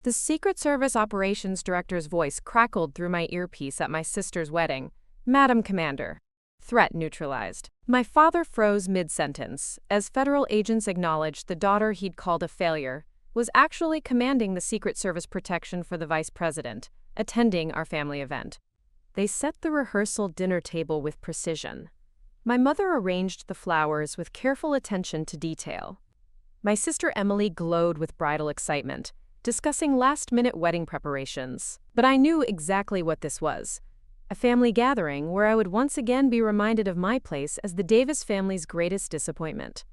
The Secret Service operations director's voice crackled through my earpiece at my sister's wedding. "Madam Commander." Threat neutralized. My father froze mid-sentence, as federal agents acknowledged the daughter he'd called a failure was actually commanding the Secret Service protection for the vice president, attending our family event. They set the rehearsal dinner table with precision. My mother arranged the flowers with careful attention to detail. My sister Emily glowed with bridal excitement, discussing last-minute wedding preparations. But I knew exactly what this was. A family gathering where I would once again be reminded of my place as the Davis family's greatest disappointment.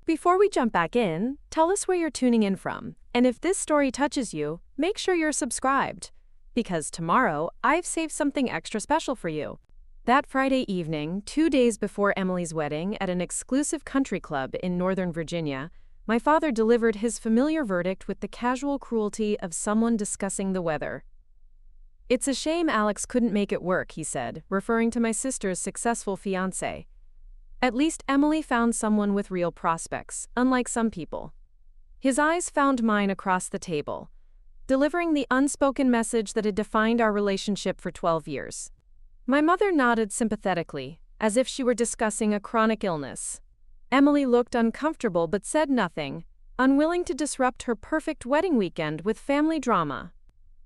Before we jump back in, tell us where you're tuning in from, and if this story touches you, make sure you're subscribed. Because tomorrow, I've saved something extra special for you. That Friday evening, 2 days before Emily's wedding at an exclusive country club in Northern Virginia, my father delivered his familiar verdict with the casual cruelty of someone discussing the weather. "It's a shame Alex couldn't make it work," he said, referring to my sister's successful fiancé. "At least Emily found someone with real prospects, unlike some people." His eyes found mine across the table, delivering the unspoken message that had defined our relationship for 12 years. My mother nodded sympathetically, as if she were discussing a chronic illness. Emily looked uncomfortable but said nothing, unwilling to disrupt her perfect wedding weekend with family drama.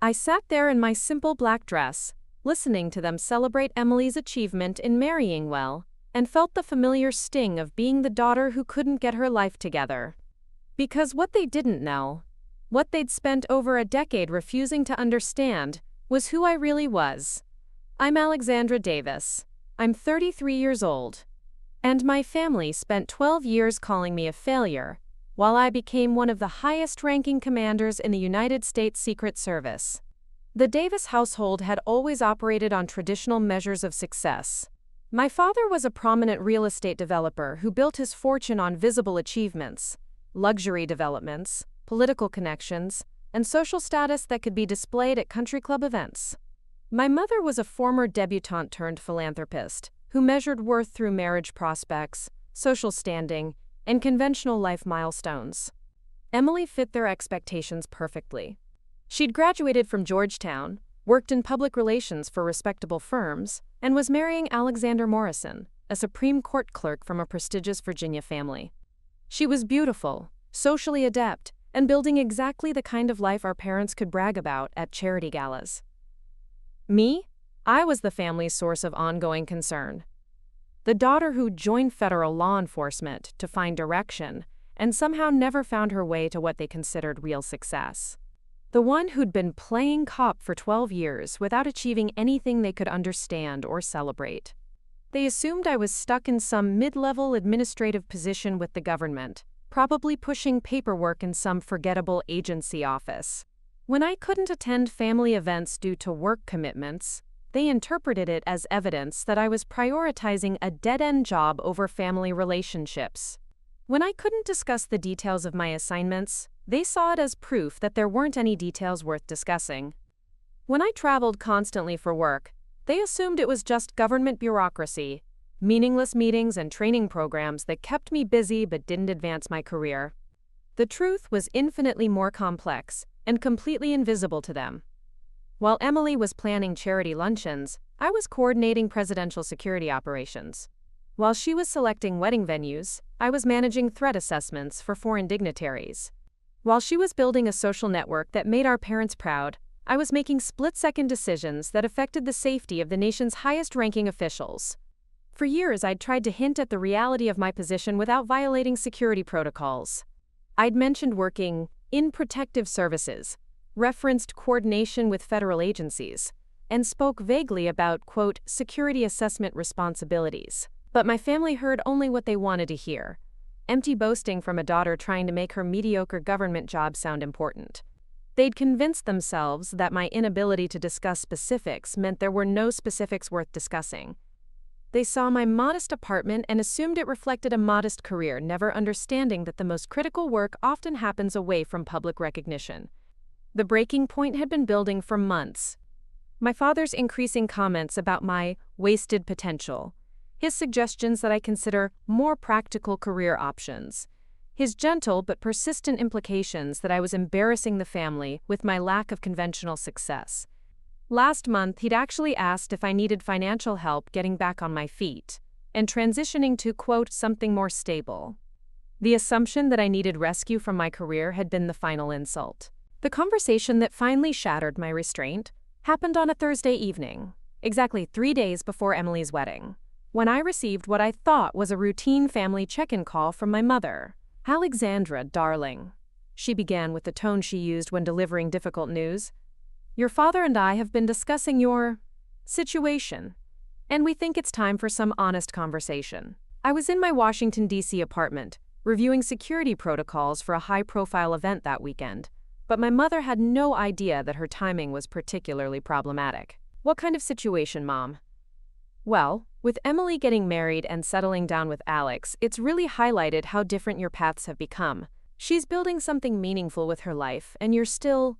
I sat there in my simple black dress, listening to them celebrate Emily's achievement in marrying well, and felt the familiar sting of being the daughter who couldn't get her life together. Because what they didn't know, what they'd spent over a decade refusing to understand, was who I really was. I'm Alexandra Davis. I'm 33 years old. And my family spent 12 years calling me a failure, while I became one of the highest-ranking commanders in the United States Secret Service. The Davis household had always operated on traditional measures of success. My father was a prominent real estate developer who built his fortune on visible achievements, luxury developments, political connections, and social status that could be displayed at country club events. My mother was a former debutante-turned-philanthropist who measured worth through marriage prospects, social standing, and conventional life milestones. Emily fit their expectations perfectly. She'd graduated from Georgetown, worked in public relations for respectable firms, and was marrying Alexander Morrison, a Supreme Court clerk from a prestigious Virginia family. She was beautiful, socially adept, and building exactly the kind of life our parents could brag about at charity galas. Me? I was the family's source of ongoing concern. The daughter who joined federal law enforcement to find direction and somehow never found her way to what they considered real success. The one who'd been playing cop for 12 years without achieving anything they could understand or celebrate. They assumed I was stuck in some mid-level administrative position with the government, probably pushing paperwork in some forgettable agency office. When I couldn't attend family events due to work commitments, they interpreted it as evidence that I was prioritizing a dead-end job over family relationships. When I couldn't discuss the details of my assignments, they saw it as proof that there weren't any details worth discussing. When I traveled constantly for work, they assumed it was just government bureaucracy, meaningless meetings and training programs that kept me busy but didn't advance my career. The truth was infinitely more complex and completely invisible to them. While Emily was planning charity luncheons, I was coordinating presidential security operations. While she was selecting wedding venues, I was managing threat assessments for foreign dignitaries. While she was building a social network that made our parents proud, I was making split-second decisions that affected the safety of the nation's highest-ranking officials. For years, I'd tried to hint at the reality of my position without violating security protocols. I'd mentioned working in protective services, referenced coordination with federal agencies, and spoke vaguely about, quote, security assessment responsibilities. But my family heard only what they wanted to hear. Empty boasting from a daughter trying to make her mediocre government job sound important. They'd convinced themselves that my inability to discuss specifics meant there were no specifics worth discussing. They saw my modest apartment and assumed it reflected a modest career, never understanding that the most critical work often happens away from public recognition. The breaking point had been building for months. My father's increasing comments about my wasted potential, his suggestions that I consider more practical career options, his gentle but persistent implications that I was embarrassing the family with my lack of conventional success. Last month, he'd actually asked if I needed financial help getting back on my feet and transitioning to, quote, something more stable. The assumption that I needed rescue from my career had been the final insult. The conversation that finally shattered my restraint happened on a Thursday evening, exactly 3 days before Emily's wedding, when I received what I thought was a routine family check-in call from my mother. "Alexandra, darling," she began with the tone she used when delivering difficult news, "your father and I have been discussing your situation, and we think it's time for some honest conversation." I was in my Washington, D.C. apartment, reviewing security protocols for a high-profile event that weekend, but my mother had no idea that her timing was particularly problematic. "What kind of situation, Mom?" "Well, with Emily getting married and settling down with Alex, it's really highlighted how different your paths have become. She's building something meaningful with her life, and you're still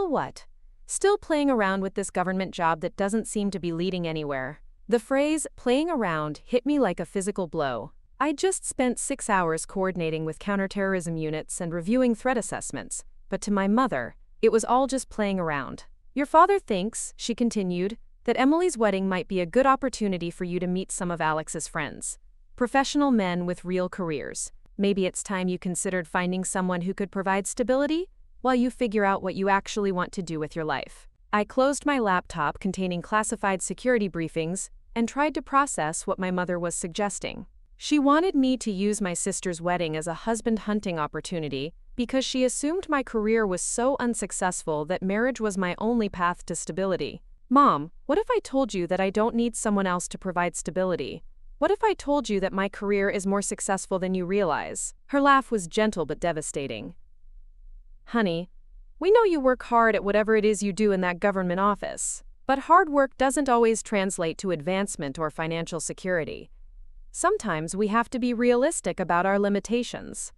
what? Still playing around with this government job that doesn't seem to be leading anywhere." The phrase, playing around, hit me like a physical blow. I'd just spent 6 hours coordinating with counterterrorism units and reviewing threat assessments, but to my mother, it was all just playing around. "Your father thinks," she continued, "that Emily's wedding might be a good opportunity for you to meet some of Alex's friends. Professional men with real careers. Maybe it's time you considered finding someone who could provide stability while you figure out what you actually want to do with your life." I closed my laptop containing classified security briefings and tried to process what my mother was suggesting. She wanted me to use my sister's wedding as a husband-hunting opportunity because she assumed my career was so unsuccessful that marriage was my only path to stability. "Mom, what if I told you that I don't need someone else to provide stability? What if I told you that my career is more successful than you realize?" Her laugh was gentle but devastating. "Honey, we know you work hard at whatever it is you do in that government office, but hard work doesn't always translate to advancement or financial security. Sometimes we have to be realistic about our limitations."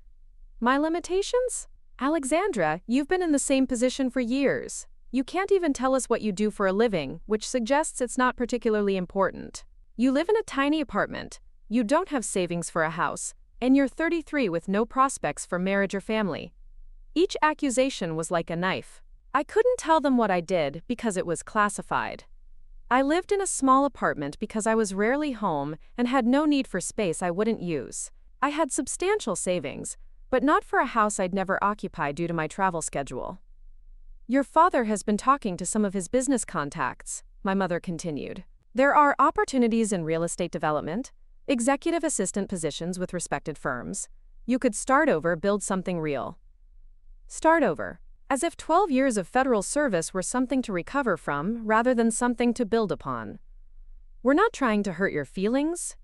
"My limitations? Alexandra, you've been in the same position for years. You can't even tell us what you do for a living, which suggests it's not particularly important. You live in a tiny apartment, you don't have savings for a house, and you're 33 with no prospects for marriage or family." Each accusation was like a knife. I couldn't tell them what I did because it was classified. I lived in a small apartment because I was rarely home and had no need for space I wouldn't use. I had substantial savings, but not for a house I'd never occupy due to my travel schedule. "Your father has been talking to some of his business contacts," my mother continued. "There are opportunities in real estate development, executive assistant positions with respected firms. You could start over, build something real." Start over. As if 12 years of federal service were something to recover from rather than something to build upon. "We're not trying to hurt your feelings,"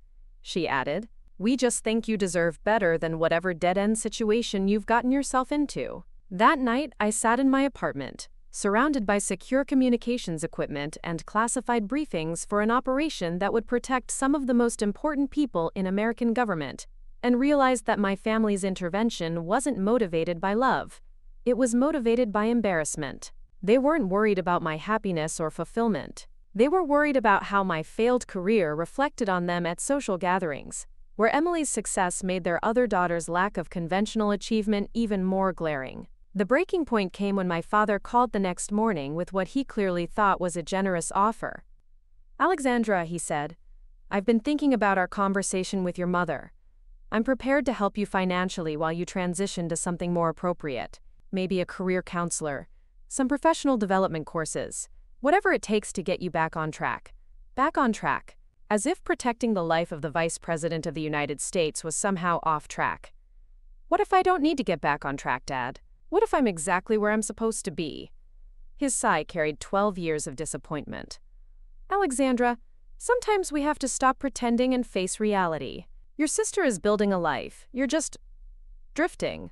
she added. "We just think you deserve better than whatever dead-end situation you've gotten yourself into." That night, I sat in my apartment, surrounded by secure communications equipment and classified briefings for an operation that would protect some of the most important people in American government, and realized that my family's intervention wasn't motivated by love. It was motivated by embarrassment. They weren't worried about my happiness or fulfillment. They were worried about how my failed career reflected on them at social gatherings, where Emily's success made their other daughter's lack of conventional achievement even more glaring. The breaking point came when my father called the next morning with what he clearly thought was a generous offer. "Alexandra," he said, "I've been thinking about our conversation with your mother. I'm prepared to help you financially while you transition to something more appropriate. Maybe a career counselor, some professional development courses, whatever it takes to get you back on track." Back on track, as if protecting the life of the Vice President of the United States was somehow off track. "What if I don't need to get back on track, Dad? What if I'm exactly where I'm supposed to be?" His sigh carried 12 years of disappointment. "Alexandra, sometimes we have to stop pretending and face reality. Your sister is building a life, you're just drifting.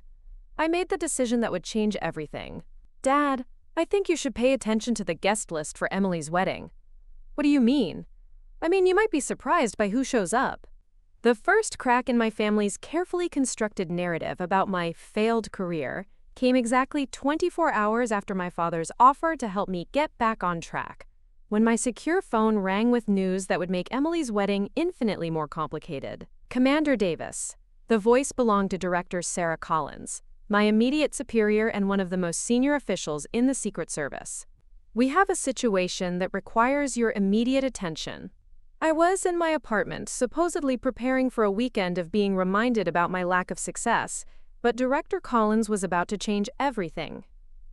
I made the decision that would change everything. Dad, I think you should pay attention to the guest list for Emily's wedding." "What do you mean?" "I mean, you might be surprised by who shows up." The first crack in my family's carefully constructed narrative about my failed career came exactly 24 hours after my father's offer to help me get back on track, when my secure phone rang with news that would make Emily's wedding infinitely more complicated. "Commander Davis, The voice belonged to Director Sarah Collins, my immediate superior and one of the most senior officials in the Secret Service. "We have a situation that requires your immediate attention." I was in my apartment, supposedly preparing for a weekend of being reminded about my lack of success, but Director Collins was about to change everything.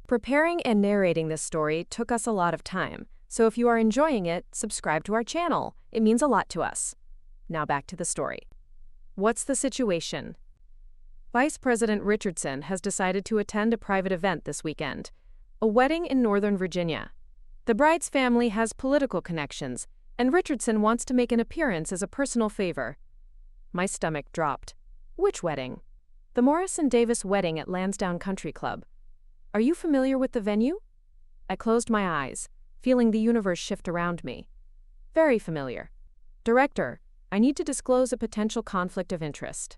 Preparing and narrating this story took us a lot of time, so if you are enjoying it, subscribe to our channel. It means a lot to us. Now back to the story. What's the situation? Vice President Richardson has decided to attend a private event this weekend, a wedding in Northern Virginia. The bride's family has political connections, and Richardson wants to make an appearance as a personal favor. My stomach dropped. Which wedding? The Morrison Davis wedding at Lansdowne Country Club. Are you familiar with the venue? I closed my eyes, feeling the universe shift around me. Very familiar. Director, I need to disclose a potential conflict of interest.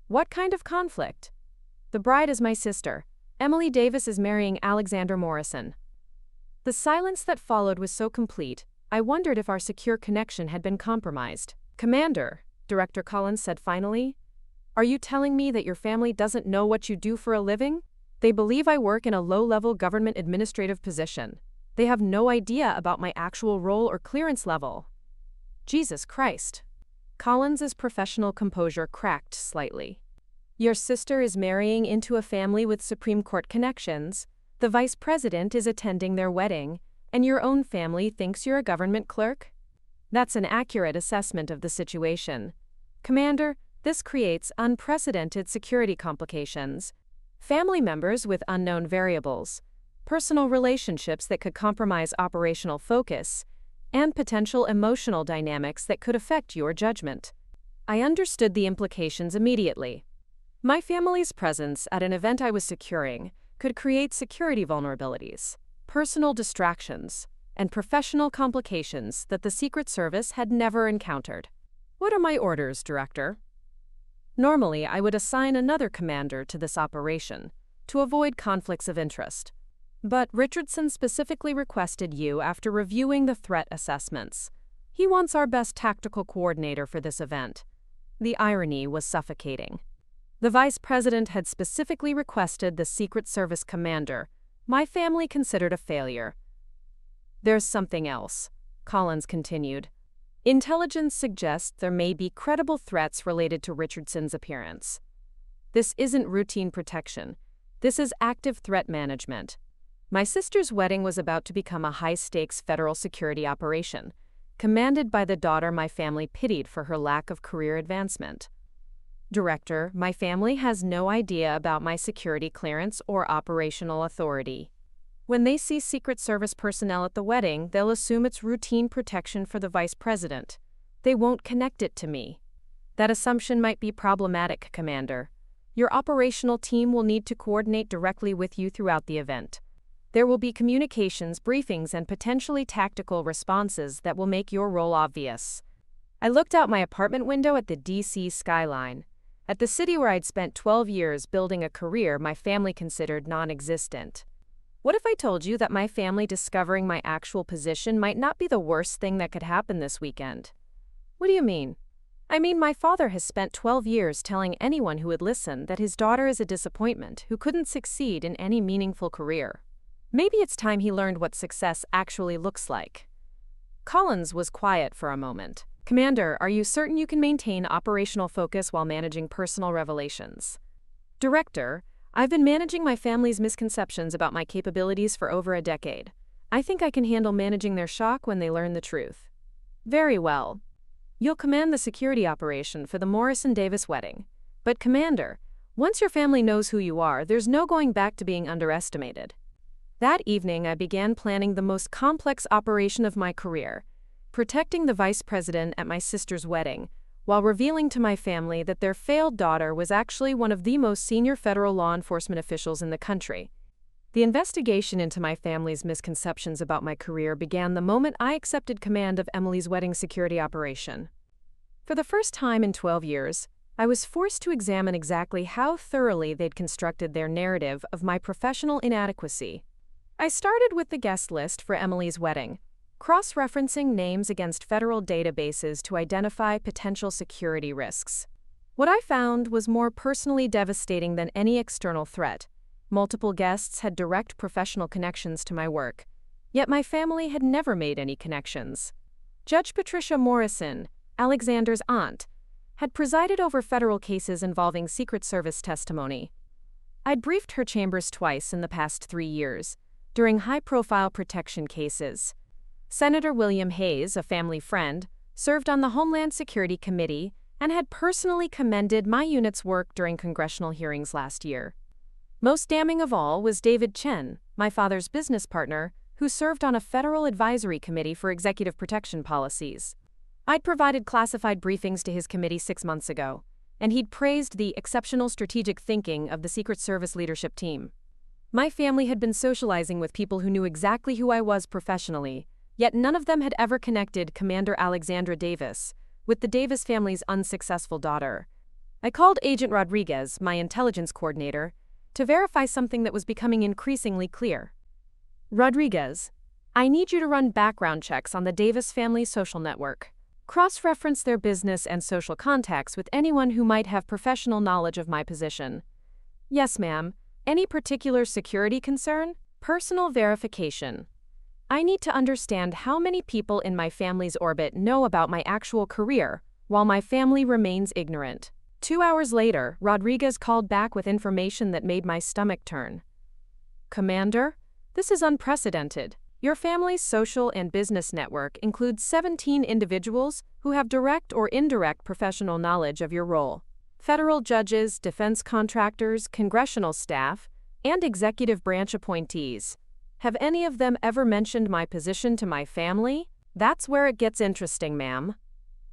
What kind of conflict? The bride is my sister. Emily Davis is marrying Alexander Morrison. The silence that followed was so complete, I wondered if our secure connection had been compromised. "Commander," Director Collins said finally, "are you telling me that your family doesn't know what you do for a living? They believe I work in a low-level government administrative position. They have no idea about my actual role or clearance level." Jesus Christ. Collins's professional composure cracked slightly. "Your sister is marrying into a family with Supreme Court connections, the vice president is attending their wedding, and your own family thinks you're a government clerk? That's an accurate assessment of the situation. Commander, this creates unprecedented security complications. Family members with unknown variables, personal relationships that could compromise operational focus, and potential emotional dynamics that could affect your judgment." I understood the implications immediately. My family's presence at an event I was securing could create security vulnerabilities, personal distractions, and professional complications that the Secret Service had never encountered. "What are my orders, Director?" Normally, I would assign another commander to this operation to avoid conflicts of interest. But Richardson specifically requested you after reviewing the threat assessments. He wants our best tactical coordinator for this event. The irony was suffocating. The vice president had specifically requested the Secret Service commander. My family considered a failure. "There's something else," Collins continued. "Intelligence suggests there may be credible threats related to Richardson's appearance. This isn't routine protection. This is active threat management. My sister's wedding was about to become a high-stakes federal security operation, commanded by the daughter my family pitied for her lack of career advancement. Director, my family has no idea about my security clearance or operational authority. When they see Secret Service personnel at the wedding, they'll assume it's routine protection for the vice president. They won't connect it to me. That assumption might be problematic, Commander. Your operational team will need to coordinate directly with you throughout the event. There will be communications, briefings, and potentially tactical responses that will make your role obvious." I looked out my apartment window at the D.C. skyline, at the city where I'd spent 12 years building a career my family considered non-existent. What if I told you that my family discovering my actual position might not be the worst thing that could happen this weekend? What do you mean? I mean, my father has spent 12 years telling anyone who would listen that his daughter is a disappointment who couldn't succeed in any meaningful career. Maybe it's time he learned what success actually looks like. Collins was quiet for a moment. "Commander, are you certain you can maintain operational focus while managing personal revelations?" "Director, I've been managing my family's misconceptions about my capabilities for over a decade. I think I can handle managing their shock when they learn the truth." "Very well. You'll command the security operation for the Morrison Davis wedding. But Commander, once your family knows who you are, there's no going back to being underestimated." That evening, I began planning the most complex operation of my career, protecting the vice president at my sister's wedding, while revealing to my family that their failed daughter was actually one of the most senior federal law enforcement officials in the country. The investigation into my family's misconceptions about my career began the moment I accepted command of Emily's wedding security operation. For the first time in 12 years, I was forced to examine exactly how thoroughly they'd constructed their narrative of my professional inadequacy. I started with the guest list for Emily's wedding, cross-referencing names against federal databases to identify potential security risks. What I found was more personally devastating than any external threat. Multiple guests had direct professional connections to my work, yet my family had never made any connections. Judge Patricia Morrison, Alexander's aunt, had presided over federal cases involving Secret Service testimony. I'd briefed her chambers twice in the past 3 years, during high-profile protection cases. Senator William Hayes, a family friend, served on the Homeland Security Committee and had personally commended my unit's work during congressional hearings last year. Most damning of all was David Chen, my father's business partner, who served on a federal advisory committee for executive protection policies. I'd provided classified briefings to his committee 6 months ago, and he'd praised the exceptional strategic thinking of the Secret Service leadership team. My family had been socializing with people who knew exactly who I was professionally, yet none of them had ever connected Commander Alexandra Davis with the Davis family's unsuccessful daughter. I called Agent Rodriguez, my intelligence coordinator, to verify something that was becoming increasingly clear. Rodriguez, I need you to run background checks on the Davis family social network. Cross-reference their business and social contacts with anyone who might have professional knowledge of my position. Yes, ma'am. Any particular security concern? Personal verification. I need to understand how many people in my family's orbit know about my actual career, while my family remains ignorant. 2 hours later, Rodriguez called back with information that made my stomach turn. Commander, this is unprecedented. Your family's social and business network includes 17 individuals who have direct or indirect professional knowledge of your role. Federal judges, defense contractors, congressional staff, and executive branch appointees. Have any of them ever mentioned my position to my family? That's where it gets interesting, ma'am.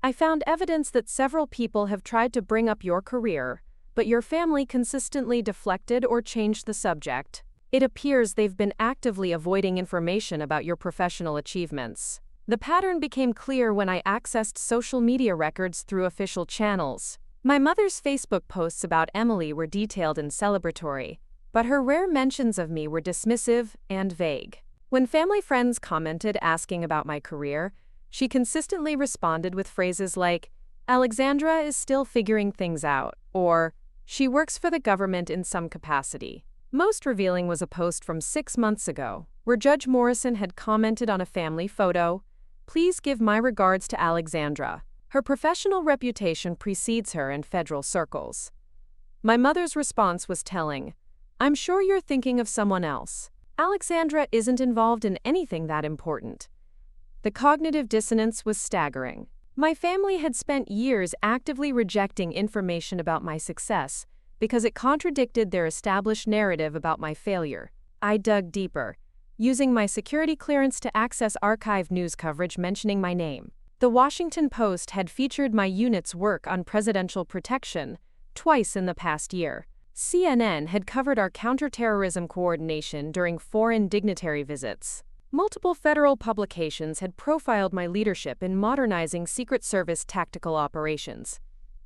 I found evidence that several people have tried to bring up your career, but your family consistently deflected or changed the subject. It appears they've been actively avoiding information about your professional achievements. The pattern became clear when I accessed social media records through official channels. My mother's Facebook posts about Emily were detailed and celebratory, but her rare mentions of me were dismissive and vague. When family friends commented asking about my career, she consistently responded with phrases like, "Alexandra is still figuring things out," or, "She works for the government in some capacity." Most revealing was a post from 6 months ago, where Judge Morrison had commented on a family photo, "Please give my regards to Alexandra. Her professional reputation precedes her in federal circles." My mother's response was telling, "I'm sure you're thinking of someone else. Alexandra isn't involved in anything that important." The cognitive dissonance was staggering. My family had spent years actively rejecting information about my success because it contradicted their established narrative about my failure. I dug deeper, using my security clearance to access archived news coverage mentioning my name. The Washington Post had featured my unit's work on presidential protection twice in the past year. CNN had covered our counterterrorism coordination during foreign dignitary visits. Multiple federal publications had profiled my leadership in modernizing Secret Service tactical operations.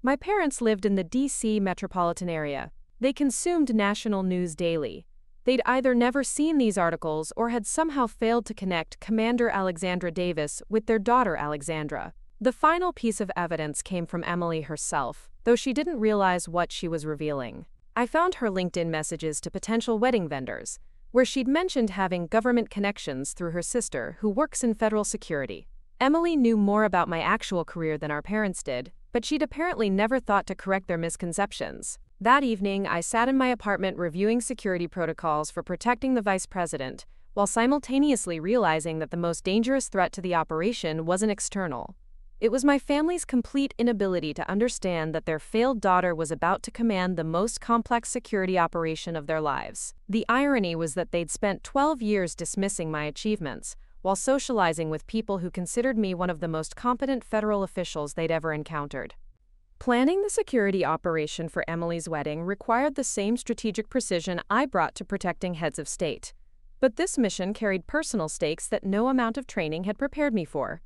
My parents lived in the D.C. metropolitan area. They consumed national news daily. They'd either never seen these articles or had somehow failed to connect Commander Alexandra Davis with their daughter Alexandra. The final piece of evidence came from Emily herself, though she didn't realize what she was revealing. I found her LinkedIn messages to potential wedding vendors, where she'd mentioned having government connections through her sister who works in federal security. Emily knew more about my actual career than our parents did, but she'd apparently never thought to correct their misconceptions. That evening, I sat in my apartment reviewing security protocols for protecting the vice president, while simultaneously realizing that the most dangerous threat to the operation wasn't external. It was my family's complete inability to understand that their failed daughter was about to command the most complex security operation of their lives. The irony was that they'd spent 12 years dismissing my achievements, while socializing with people who considered me one of the most competent federal officials they'd ever encountered. Planning the security operation for Emily's wedding required the same strategic precision I brought to protecting heads of state. But this mission carried personal stakes that no amount of training had prepared me for.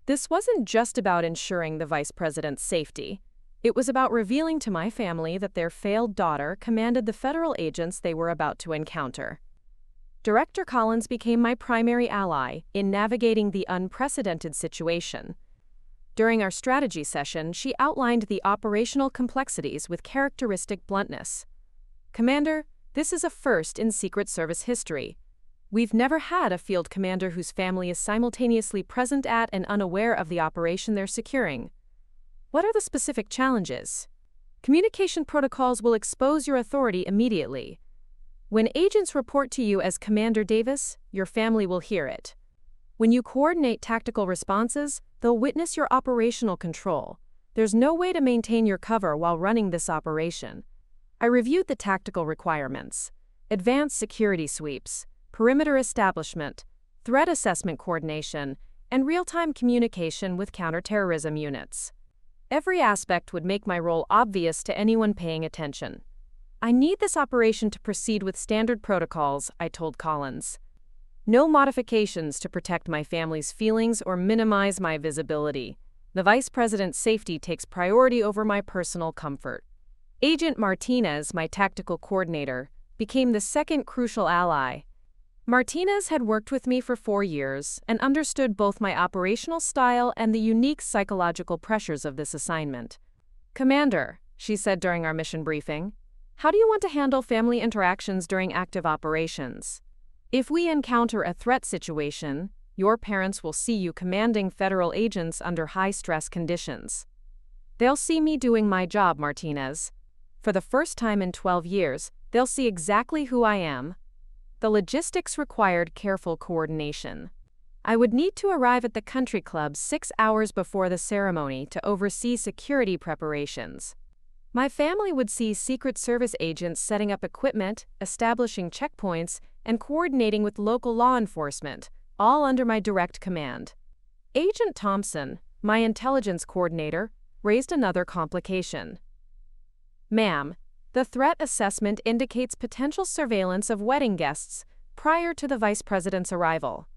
This wasn't just about ensuring the vice president's safety. It was about revealing to my family that their failed daughter commanded the federal agents they were about to encounter. Director Collins became my primary ally in navigating the unprecedented situation. During our strategy session, she outlined the operational complexities with characteristic bluntness. "Commander, this is a first in Secret Service history. We've never had a field commander whose family is simultaneously present at and unaware of the operation they're securing. What are the specific challenges? Communication protocols will expose your authority immediately. When agents report to you as Commander Davis, your family will hear it. When you coordinate tactical responses, they'll witness your operational control. There's no way to maintain your cover while running this operation." I reviewed the tactical requirements: advanced security sweeps, perimeter establishment, threat assessment coordination, and real-time communication with counterterrorism units. Every aspect would make my role obvious to anyone paying attention. "I need this operation to proceed with standard protocols," I told Collins. "No modifications to protect my family's feelings or minimize my visibility. The Vice President's safety takes priority over my personal comfort." Agent Martinez, my tactical coordinator, became the second crucial ally. Martinez had worked with me for 4 years and understood both my operational style and the unique psychological pressures of this assignment. "Commander," she said during our mission briefing, "how do you want to handle family interactions during active operations? If we encounter a threat situation, your parents will see you commanding federal agents under high-stress conditions. They'll see me doing my job, Martinez. For the first time in 12 years, they'll see exactly who I am." The logistics required careful coordination. I would need to arrive at the country club 6 hours before the ceremony to oversee security preparations. My family would see Secret Service agents setting up equipment, establishing checkpoints, and coordinating with local law enforcement, all under my direct command. Agent Thompson, my intelligence coordinator, raised another complication. "Ma'am, the threat assessment indicates potential surveillance of wedding guests prior to the Vice President's arrival.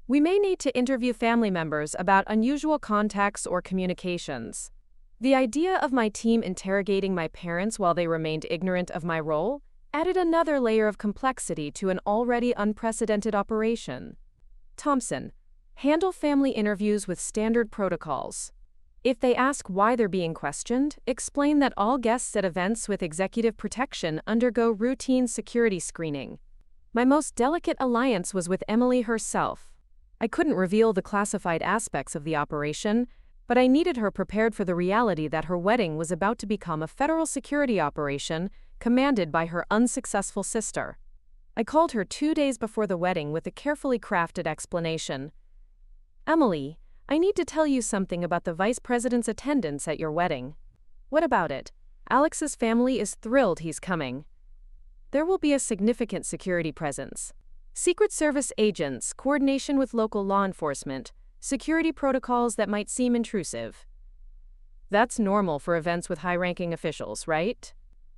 We may need to interview family members about unusual contacts or communications." The idea of my team interrogating my parents while they remained ignorant of my role added another layer of complexity to an already unprecedented operation. "Thompson, handle family interviews with standard protocols. If they ask why they're being questioned, explain that all guests at events with executive protection undergo routine security screening." My most delicate alliance was with Emily herself. I couldn't reveal the classified aspects of the operation, but I needed her prepared for the reality that her wedding was about to become a federal security operation commanded by her unsuccessful sister. I called her 2 days before the wedding with a carefully crafted explanation. "Emily, I need to tell you something about the Vice President's attendance at your wedding." "What about it?" "Alex's family is thrilled he's coming. There will be a significant security presence. Secret Service agents, coordination with local law enforcement, security protocols that might seem intrusive." "That's normal for events with high-ranking officials, right?"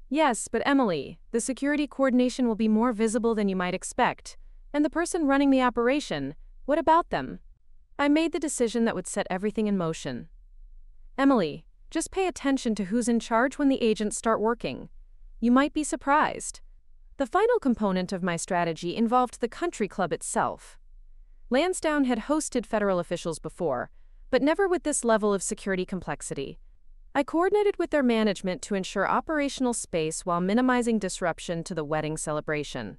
"Yes, but Emily, the security coordination will be more visible than you might expect. And the person running the operation, what about them?" I made the decision that would set everything in motion. "Emily, just pay attention to who's in charge when the agents start working. You might be surprised." The final component of my strategy involved the country club itself. Lansdowne had hosted federal officials before, but never with this level of security complexity. I coordinated with their management to ensure operational space while minimizing disruption to the wedding celebration.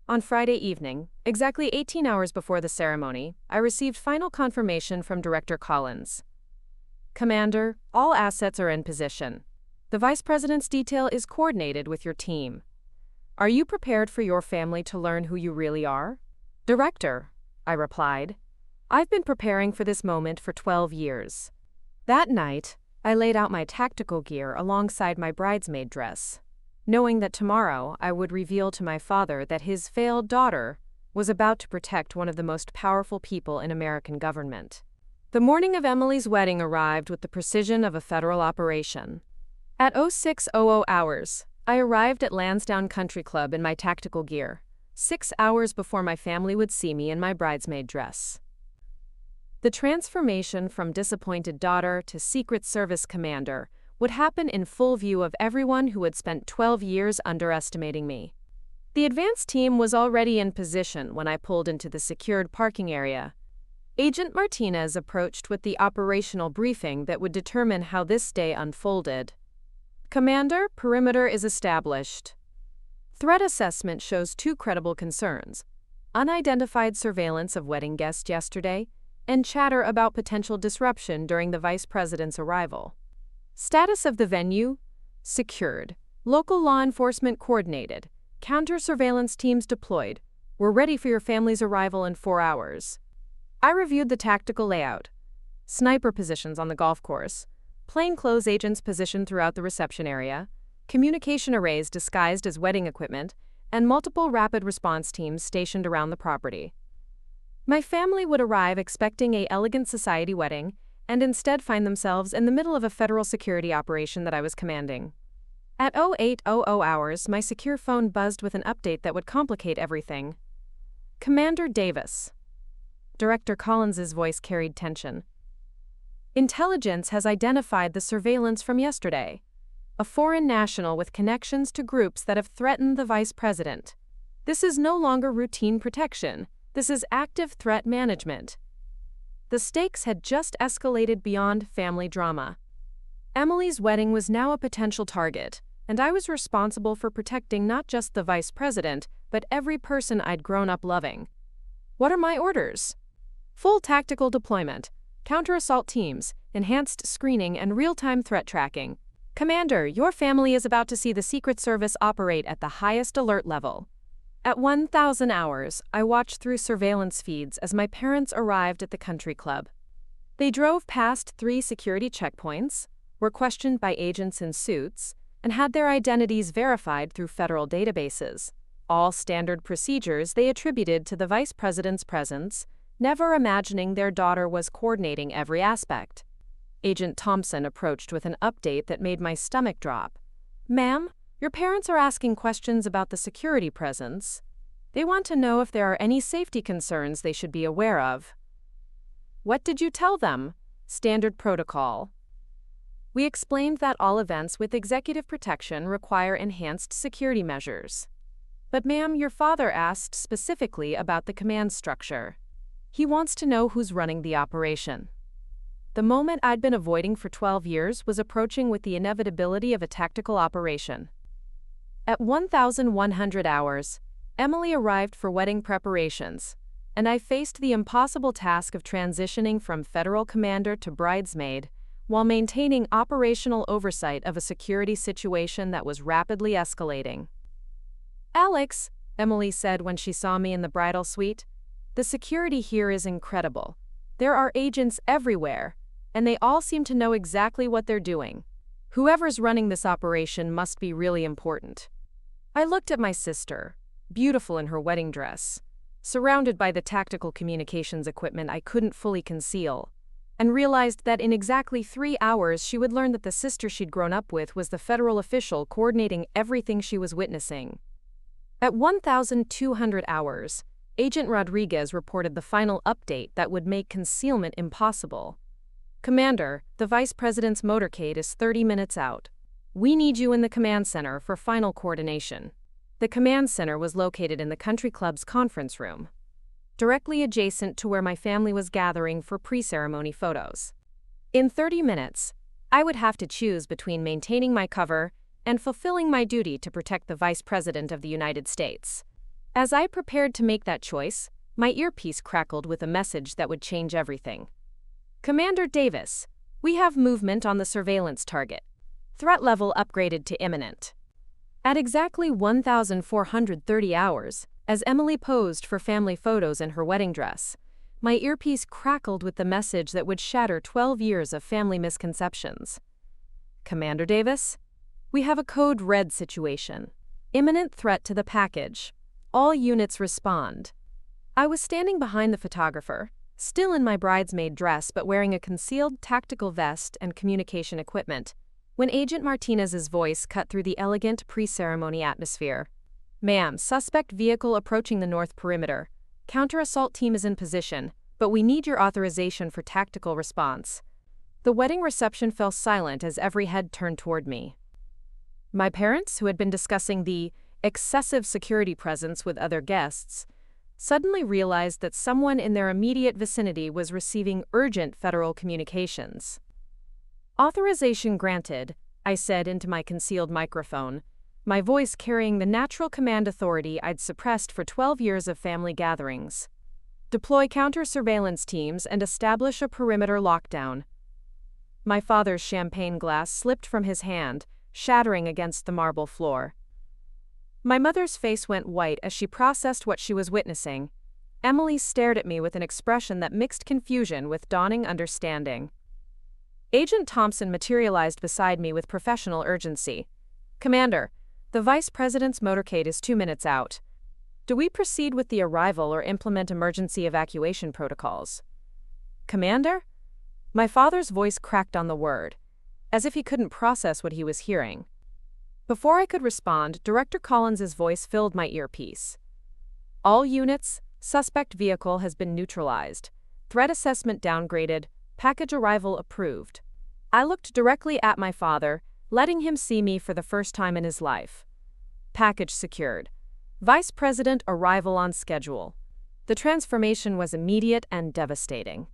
On Friday evening, exactly 18 hours before the ceremony, I received final confirmation from Director Collins. "Commander, all assets are in position. The Vice President's detail is coordinated with your team. Are you prepared for your family to learn who you really are?" "Director," I replied, "I've been preparing for this moment for 12 years. That night, I laid out my tactical gear alongside my bridesmaid dress, knowing that tomorrow I would reveal to my father that his failed daughter was about to protect one of the most powerful people in American government. The morning of Emily's wedding arrived with the precision of a federal operation. At 06:00 hours, I arrived at Lansdowne Country Club in my tactical gear, 6 hours before my family would see me in my bridesmaid dress. The transformation from disappointed daughter to Secret Service commander would happen in full view of everyone who had spent 12 years underestimating me. The advance team was already in position when I pulled into the secured parking area. Agent Martinez approached with the operational briefing that would determine how this day unfolded. Commander, perimeter is established. Threat assessment shows two credible concerns: unidentified surveillance of wedding guests yesterday, and chatter about potential disruption during the Vice President's arrival. Status of the venue: secured. Local law enforcement coordinated. Counter-surveillance teams deployed. We're ready for your family's arrival in 4 hours. I reviewed the tactical layout. Sniper positions on the golf course. Plainclothes agents positioned throughout the reception area. Communication arrays disguised as wedding equipment, and multiple rapid response teams stationed around the property. My family would arrive expecting an elegant society wedding, and instead find themselves in the middle of a federal security operation that I was commanding. At 0800 hours, my secure phone buzzed with an update that would complicate everything. Commander Davis. Director Collins's voice carried tension. Intelligence has identified the surveillance from yesterday. A foreign national with connections to groups that have threatened the Vice President. This is no longer routine protection. This is active threat management. The stakes had just escalated beyond family drama. Emily's wedding was now a potential target, and I was responsible for protecting not just the Vice President, but every person I'd grown up loving. What are my orders? Full tactical deployment, counter-assault teams, enhanced screening, and real-time threat tracking. Commander, your family is about to see the Secret Service operate at the highest alert level. At 1000 hours, I watched through surveillance feeds as my parents arrived at the country club. They drove past 3 security checkpoints, were questioned by agents in suits, and had their identities verified through federal databases. All standard procedures they attributed to the Vice President's presence, never imagining their daughter was coordinating every aspect. Agent Thompson approached with an update that made my stomach drop. Ma'am, your parents are asking questions about the security presence. They want to know if there are any safety concerns they should be aware of. What did you tell them? Standard protocol. We explained that all events with executive protection require enhanced security measures. But ma'am, your father asked specifically about the command structure. He wants to know who's running the operation. The moment I'd been avoiding for 12 years was approaching with the inevitability of a tactical operation. At 1100 hours, Emily arrived for wedding preparations, and I faced the impossible task of transitioning from federal commander to bridesmaid while maintaining operational oversight of a security situation that was rapidly escalating. Alex, Emily said when she saw me in the bridal suite, the security here is incredible. There are agents everywhere, and they all seem to know exactly what they're doing. Whoever's running this operation must be really important. I looked at my sister, beautiful in her wedding dress, surrounded by the tactical communications equipment I couldn't fully conceal, and realized that in exactly 3 hours she would learn that the sister she'd grown up with was the federal official coordinating everything she was witnessing. At 1200 hours, Agent Rodriguez reported the final update that would make concealment impossible. Commander, the Vice President's motorcade is 30 minutes out. We need you in the command center for final coordination. The command center was located in the country club's conference room, directly adjacent to where my family was gathering for pre-ceremony photos. In 30 minutes, I would have to choose between maintaining my cover and fulfilling my duty to protect the Vice President of the United States. As I prepared to make that choice, my earpiece crackled with a message that would change everything. Commander Davis, we have movement on the surveillance target. Threat level upgraded to imminent. At exactly 1430 hours, as Emily posed for family photos in her wedding dress, my earpiece crackled with the message that would shatter 12 years of family misconceptions. Commander Davis, we have a code red situation. Imminent threat to the package. All units respond. I was standing behind the photographer, still in my bridesmaid dress but wearing a concealed tactical vest and communication equipment, when Agent Martinez's voice cut through the elegant pre-ceremony atmosphere. Ma'am, suspect vehicle approaching the north perimeter. Counter-assault team is in position, but we need your authorization for tactical response. The wedding reception fell silent as every head turned toward me. My parents, who had been discussing the excessive security presence with other guests, suddenly realized that someone in their immediate vicinity was receiving urgent federal communications. "Authorization granted," I said into my concealed microphone, my voice carrying the natural command authority I'd suppressed for 12 years of family gatherings. "Deploy counter-surveillance teams and establish a perimeter lockdown." My father's champagne glass slipped from his hand, shattering against the marble floor. My mother's face went white as she processed what she was witnessing. Emily stared at me with an expression that mixed confusion with dawning understanding. Agent Thompson materialized beside me with professional urgency. "Commander, the Vice President's motorcade is 2 minutes out. Do we proceed with the arrival or implement emergency evacuation protocols?" "Commander?" My father's voice cracked on the word, as if he couldn't process what he was hearing. Before I could respond, Director Collins's voice filled my earpiece. "All units, suspect vehicle has been neutralized. Threat assessment downgraded, package arrival approved." I looked directly at my father, letting him see me for the first time in his life. "Package secured. Vice President arrival on schedule." The transformation was immediate and devastating.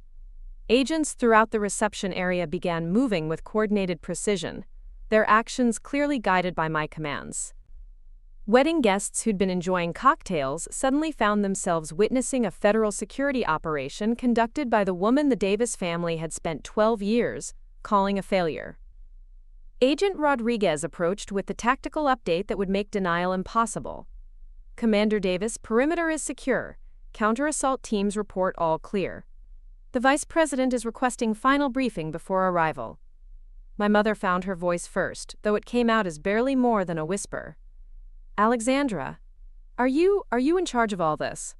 Agents throughout the reception area began moving with coordinated precision, their actions clearly guided by my commands. Wedding guests who'd been enjoying cocktails suddenly found themselves witnessing a federal security operation conducted by the woman the Davis family had spent 12 years calling a failure. Agent Rodriguez approached with the tactical update that would make denial impossible. "Commander Davis, perimeter is secure. Counter-assault teams report all clear. The Vice President is requesting final briefing before arrival." My mother found her voice first, though it came out as barely more than a whisper. "Alexandra, are you in charge of all this?"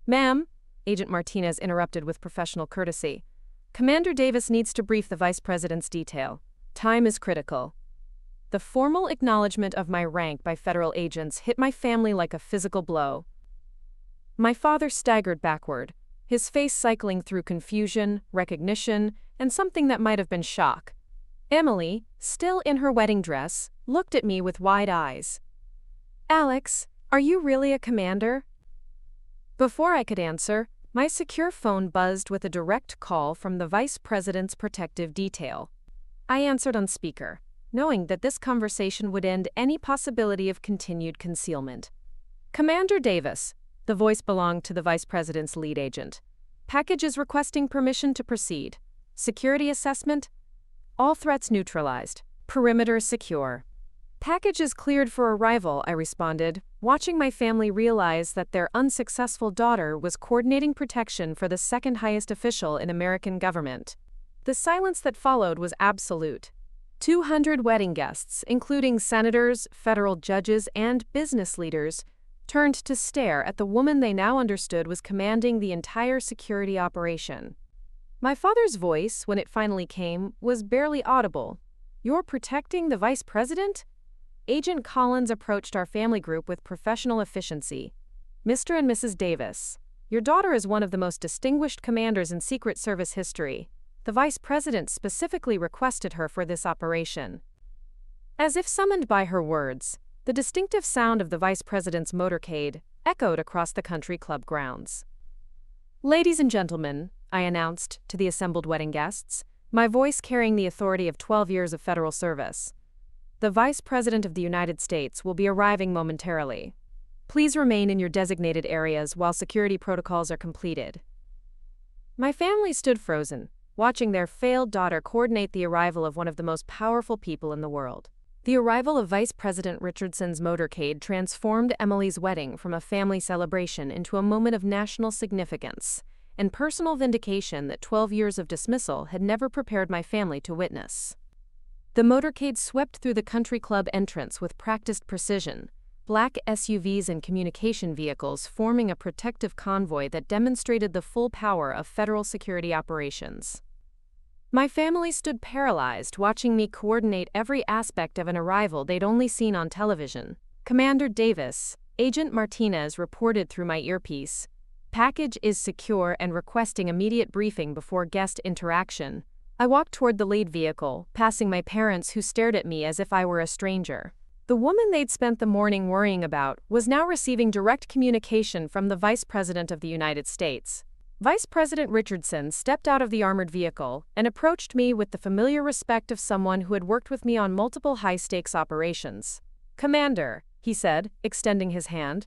"Ma'am," Agent Martinez interrupted with professional courtesy, "Commander Davis needs to brief the Vice President's detail. Time is critical." The formal acknowledgement of my rank by federal agents hit my family like a physical blow. My father staggered backward, his face cycling through confusion, recognition, and something that might have been shock. Emily, still in her wedding dress, looked at me with wide eyes. "Alex, are you really a commander?" Before I could answer, my secure phone buzzed with a direct call from the Vice President's protective detail. I answered on speaker, knowing that this conversation would end any possibility of continued concealment. "Commander Davis," the voice belonged to the Vice President's lead agent. "Package is requesting permission to proceed. Security assessment? All threats neutralized. Perimeter secure." "Package is cleared for arrival," I responded, watching my family realize that their unsuccessful daughter was coordinating protection for the second highest official in American government. The silence that followed was absolute. 200 wedding guests, including senators, federal judges, and business leaders, turned to stare at the woman they now understood was commanding the entire security operation. My father's voice, when it finally came, was barely audible. "You're protecting the Vice President?" Agent Collins approached our family group with professional efficiency. "Mr. and Mrs. Davis, your daughter is one of the most distinguished commanders in Secret Service history. The Vice President specifically requested her for this operation." As if summoned by her words, the distinctive sound of the Vice President's motorcade echoed across the country club grounds. "Ladies and gentlemen," I announced to the assembled wedding guests, my voice carrying the authority of 12 years of federal service, "the Vice President of the United States will be arriving momentarily. Please remain in your designated areas while security protocols are completed." My family stood frozen, watching their failed daughter coordinate the arrival of one of the most powerful people in the world. The arrival of Vice President Richardson's motorcade transformed Emily's wedding from a family celebration into a moment of national significance and personal vindication that 12 years of dismissal had never prepared my family to witness. The motorcade swept through the country club entrance with practiced precision, black SUVs and communication vehicles forming a protective convoy that demonstrated the full power of federal security operations. My family stood paralyzed, watching me coordinate every aspect of an arrival they'd only seen on television. "Commander Davis," Agent Martinez reported through my earpiece, "package is secure and requesting immediate briefing before guest interaction." I walked toward the lead vehicle, passing my parents who stared at me as if I were a stranger. The woman they'd spent the morning worrying about was now receiving direct communication from the Vice President of the United States. Vice President Richardson stepped out of the armored vehicle and approached me with the familiar respect of someone who had worked with me on multiple high-stakes operations. "Commander," he said, extending his hand,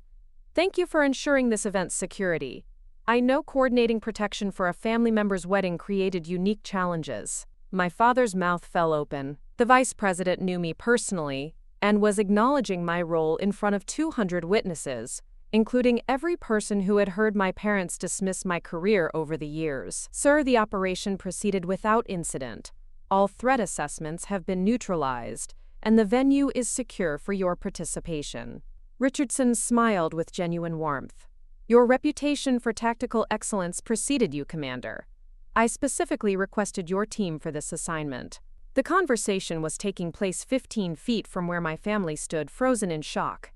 "thank you for ensuring this event's security. I know coordinating protection for a family member's wedding created unique challenges." My father's mouth fell open. The Vice President knew me personally and was acknowledging my role in front of 200 witnesses, including every person who had heard my parents dismiss my career over the years. "Sir, the operation proceeded without incident. All threat assessments have been neutralized, and the venue is secure for your participation." Richardson smiled with genuine warmth. "Your reputation for tactical excellence preceded you, Commander. I specifically requested your team for this assignment." The conversation was taking place 15 feet from where my family stood, frozen in shock.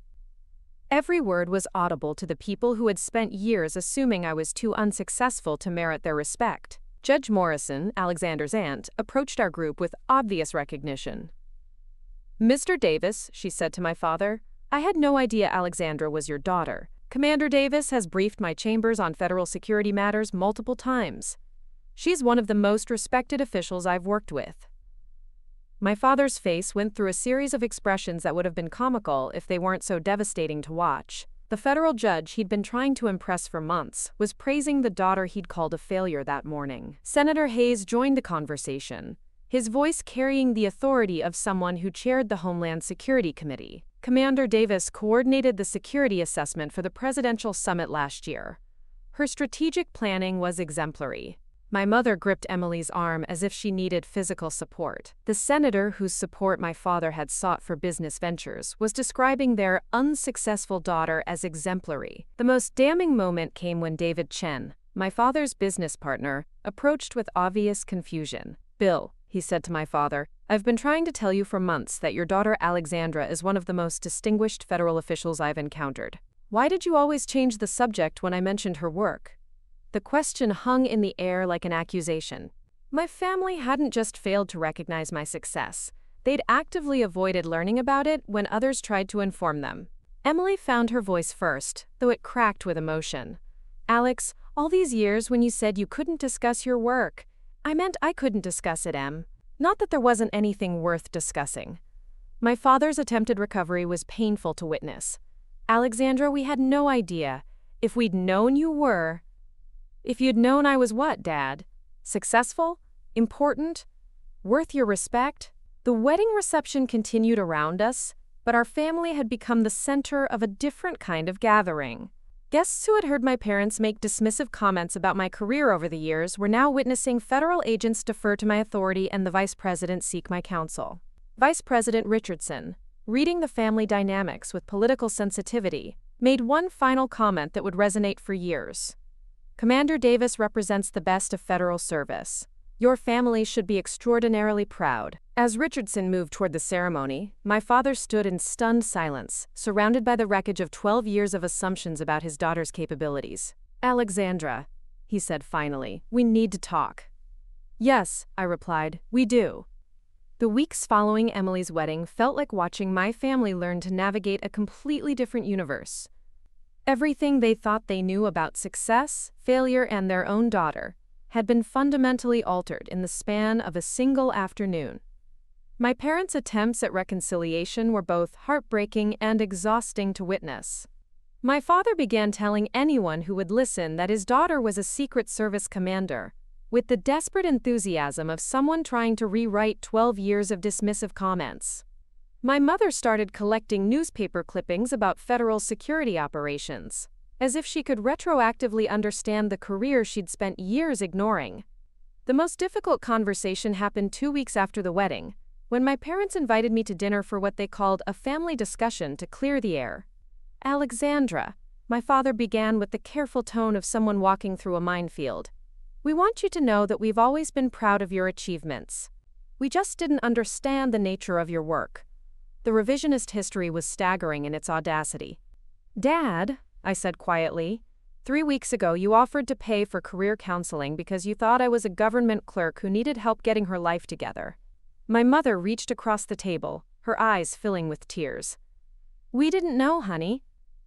Every word was audible to the people who had spent years assuming I was too unsuccessful to merit their respect. Judge Morrison, Alexander's aunt, approached our group with obvious recognition. "Mr. Davis," she said to my father, "I had no idea Alexandra was your daughter. Commander Davis has briefed my chambers on federal security matters multiple times. She's one of the most respected officials I've worked with." My father's face went through a series of expressions that would have been comical if they weren't so devastating to watch. The federal judge he'd been trying to impress for months was praising the daughter he'd called a failure that morning. Senator Hayes joined the conversation, his voice carrying the authority of someone who chaired the Homeland Security Committee. "Commander Davis coordinated the security assessment for the presidential summit last year. Her strategic planning was exemplary." My mother gripped Emily's arm as if she needed physical support. The senator whose support my father had sought for business ventures was describing their unsuccessful daughter as exemplary. The most damning moment came when David Chen, my father's business partner, approached with obvious confusion. "Bill," he said to my father, "I've been trying to tell you for months that your daughter Alexandra is one of the most distinguished federal officials I've encountered. Why did you always change the subject when I mentioned her work?" The question hung in the air like an accusation. My family hadn't just failed to recognize my success. They'd actively avoided learning about it when others tried to inform them. Emily found her voice first, though it cracked with emotion. "Alex, all these years when you said you couldn't discuss your work, I meant I couldn't discuss it, Em. Not that there wasn't anything worth discussing." My father's attempted recovery was painful to witness. "Alexandra, we had no idea. If we'd known you were..." "If you'd known I was what, Dad? Successful? Important? Worth your respect?" The wedding reception continued around us, but our family had become the center of a different kind of gathering. Guests who had heard my parents make dismissive comments about my career over the years were now witnessing federal agents defer to my authority and the Vice President seek my counsel. Vice President Richardson, reading the family dynamics with political sensitivity, made one final comment that would resonate for years. "Commander Davis represents the best of federal service. Your family should be extraordinarily proud." As Richardson moved toward the ceremony, my father stood in stunned silence, surrounded by the wreckage of 12 years of assumptions about his daughter's capabilities. "Alexandra," he said finally, "we need to talk." "Yes," I replied, "we do." The weeks following Emily's wedding felt like watching my family learn to navigate a completely different universe. Everything they thought they knew about success, failure, and their own daughter had been fundamentally altered in the span of a single afternoon. My parents' attempts at reconciliation were both heartbreaking and exhausting to witness. My father began telling anyone who would listen that his daughter was a Secret Service commander, with the desperate enthusiasm of someone trying to rewrite 12 years of dismissive comments. My mother started collecting newspaper clippings about federal security operations, as if she could retroactively understand the career she'd spent years ignoring. The most difficult conversation happened 2 weeks after the wedding, when my parents invited me to dinner for what they called a family discussion to clear the air. "Alexandra," my father began with the careful tone of someone walking through a minefield, "we want you to know that we've always been proud of your achievements. We just didn't understand the nature of your work." The revisionist history was staggering in its audacity. "Dad," I said quietly, 3 weeks ago you offered to pay for career counseling because you thought I was a government clerk who needed help getting her life together." My mother reached across the table, her eyes filling with tears. "We didn't know, honey.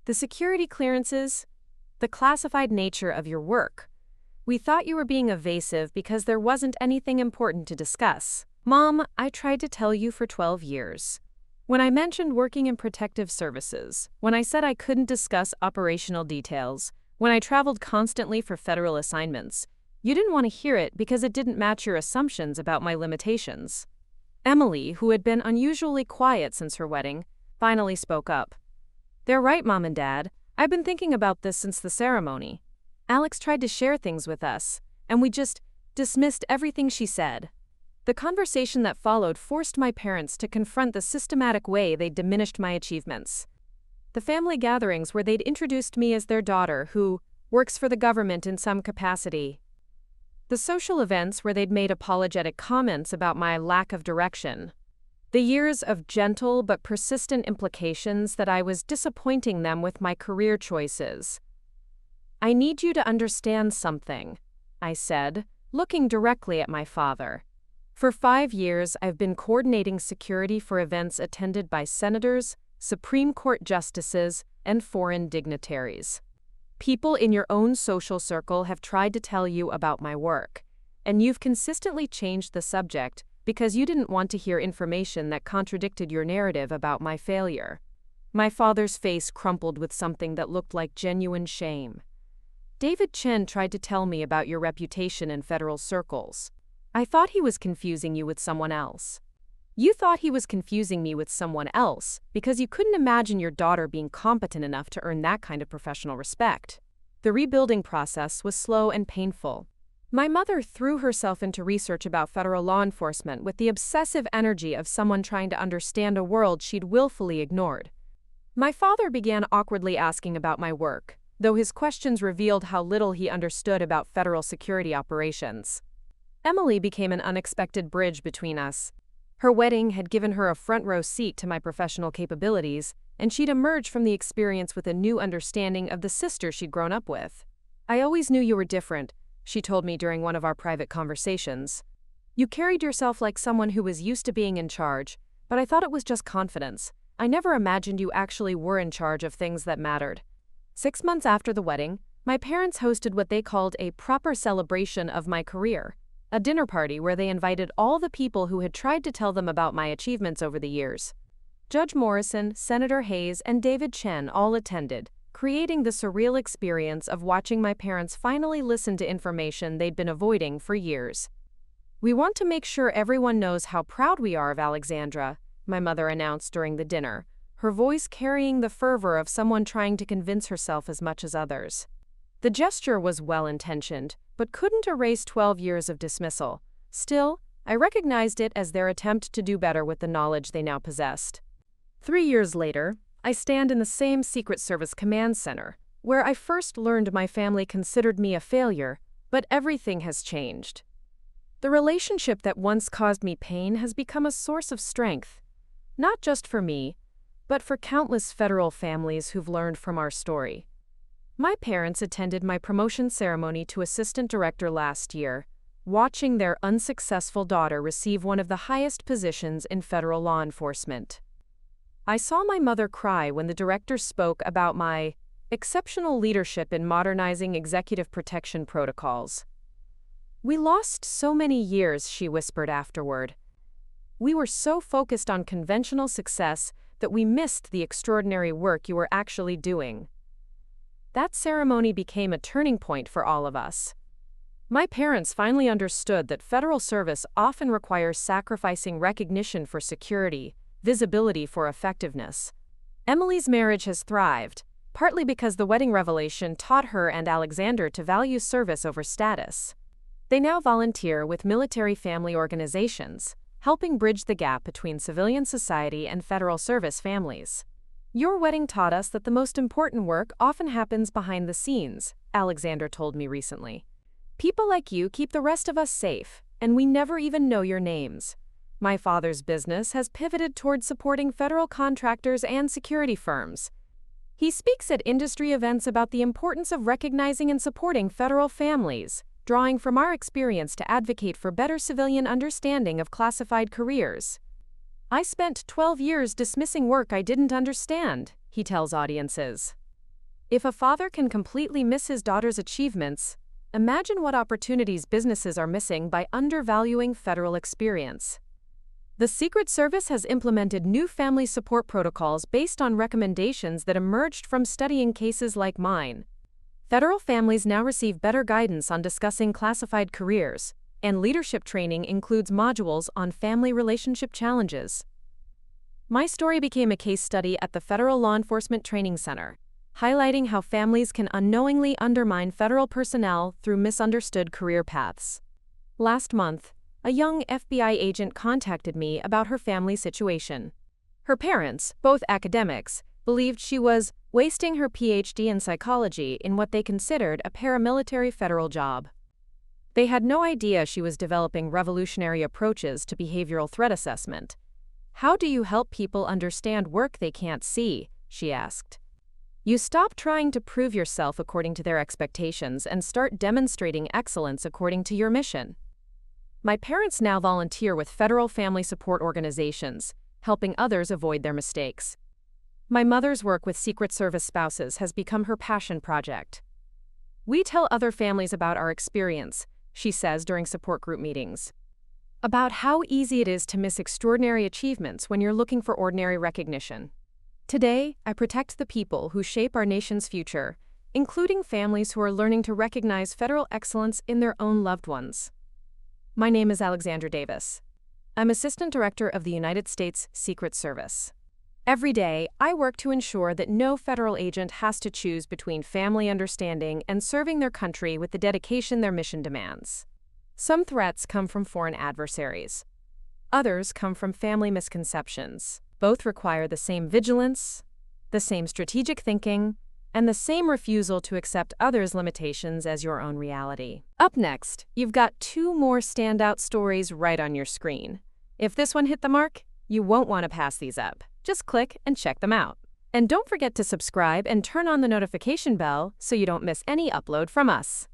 The security clearances, the classified nature of your work. We thought you were being evasive because there wasn't anything important to discuss. Mom, I tried to tell you for 12 years. When I mentioned working in protective services, when I said I couldn't discuss operational details, when I traveled constantly for federal assignments, you didn't want to hear it because it didn't match your assumptions about my limitations." Emily, who had been unusually quiet since her wedding, finally spoke up. "They're right, Mom and Dad. I've been thinking about this since the ceremony. Alex tried to share things with us, and we just dismissed everything she said." The conversation that followed forced my parents to confront the systematic way they diminished my achievements. The family gatherings where they'd introduced me as their daughter who works for the government in some capacity. The social events where they'd made apologetic comments about my lack of direction. The years of gentle but persistent implications that I was disappointing them with my career choices. "I need you to understand something," I said, looking directly at my father. "For 5 years, I've been coordinating security for events attended by senators, Supreme Court justices, and foreign dignitaries. People in your own social circle have tried to tell you about my work, and you've consistently changed the subject because you didn't want to hear information that contradicted your narrative about my failure." My father's face crumpled with something that looked like genuine shame. "David Chen tried to tell me about your reputation in federal circles. I thought he was confusing you with someone else." "You thought he was confusing me with someone else because you couldn't imagine your daughter being competent enough to earn that kind of professional respect." The rebuilding process was slow and painful. My mother threw herself into research about federal law enforcement with the obsessive energy of someone trying to understand a world she'd willfully ignored. My father began awkwardly asking about my work, though his questions revealed how little he understood about federal security operations. Emily became an unexpected bridge between us. Her wedding had given her a front-row seat to my professional capabilities, and she'd emerged from the experience with a new understanding of the sister she'd grown up with. "I always knew you were different," she told me during one of our private conversations. "You carried yourself like someone who was used to being in charge, but I thought it was just confidence. I never imagined you actually were in charge of things that mattered." 6 months after the wedding, my parents hosted what they called a proper celebration of my career, a dinner party where they invited all the people who had tried to tell them about my achievements over the years. Judge Morrison, Senator Hayes, and David Chen all attended, creating the surreal experience of watching my parents finally listen to information they'd been avoiding for years. "We want to make sure everyone knows how proud we are of Alexandra," my mother announced during the dinner, her voice carrying the fervor of someone trying to convince herself as much as others. The gesture was well-intentioned, but couldn't erase 12 years of dismissal. Still, I recognized it as their attempt to do better with the knowledge they now possessed. 3 years later, I stand in the same Secret Service command center, where I first learned my family considered me a failure, but everything has changed. The relationship that once caused me pain has become a source of strength, not just for me, but for countless federal families who've learned from our story. My parents attended my promotion ceremony to assistant director last year, watching their unsuccessful daughter receive one of the highest positions in federal law enforcement. I saw my mother cry when the director spoke about my exceptional leadership in modernizing executive protection protocols. "We lost so many years," she whispered afterward. "We were so focused on conventional success that we missed the extraordinary work you were actually doing." That ceremony became a turning point for all of us. My parents finally understood that federal service often requires sacrificing recognition for security, visibility for effectiveness. Emily's marriage has thrived, partly because the wedding revelation taught her and Alexander to value service over status. They now volunteer with military family organizations, helping bridge the gap between civilian society and federal service families. "Your wedding taught us that the most important work often happens behind the scenes," Alexander told me recently. "People like you keep the rest of us safe, and we never even know your names." My father's business has pivoted toward supporting federal contractors and security firms. He speaks at industry events about the importance of recognizing and supporting federal families, drawing from our experience to advocate for better civilian understanding of classified careers. "I spent 12 years dismissing work I didn't understand," he tells audiences. If a father can completely miss his daughter's achievements, imagine what opportunities businesses are missing by undervaluing federal experience. The Secret Service has implemented new family support protocols based on recommendations that emerged from studying cases like mine. Federal families now receive better guidance on discussing classified careers, and leadership training includes modules on family relationship challenges. My story became a case study at the Federal Law Enforcement Training Center, highlighting how families can unknowingly undermine federal personnel through misunderstood career paths. Last month, a young FBI agent contacted me about her family situation. Her parents, both academics, believed she was wasting her PhD in psychology in what they considered a paramilitary federal job. They had no idea she was developing revolutionary approaches to behavioral threat assessment. "How do you help people understand work they can't see?" she asked. "You stop trying to prove yourself according to their expectations and start demonstrating excellence according to your mission." My parents now volunteer with federal family support organizations, helping others avoid their mistakes. My mother's work with Secret Service spouses has become her passion project. "We tell other families about our experience," she says during support group meetings, "about how easy it is to miss extraordinary achievements when you're looking for ordinary recognition. Today, I protect the people who shape our nation's future, including families who are learning to recognize federal excellence in their own loved ones." My name is Alexandra Davis. I'm Assistant Director of the United States Secret Service. Every day, I work to ensure that no federal agent has to choose between family understanding and serving their country with the dedication their mission demands. Some threats come from foreign adversaries. Others come from family misconceptions. Both require the same vigilance, the same strategic thinking, and the same refusal to accept others' limitations as your own reality. Up next, you've got two more standout stories right on your screen. If this one hit the mark, you won't want to pass these up. Just click and check them out. And don't forget to subscribe and turn on the notification bell so you don't miss any upload from us.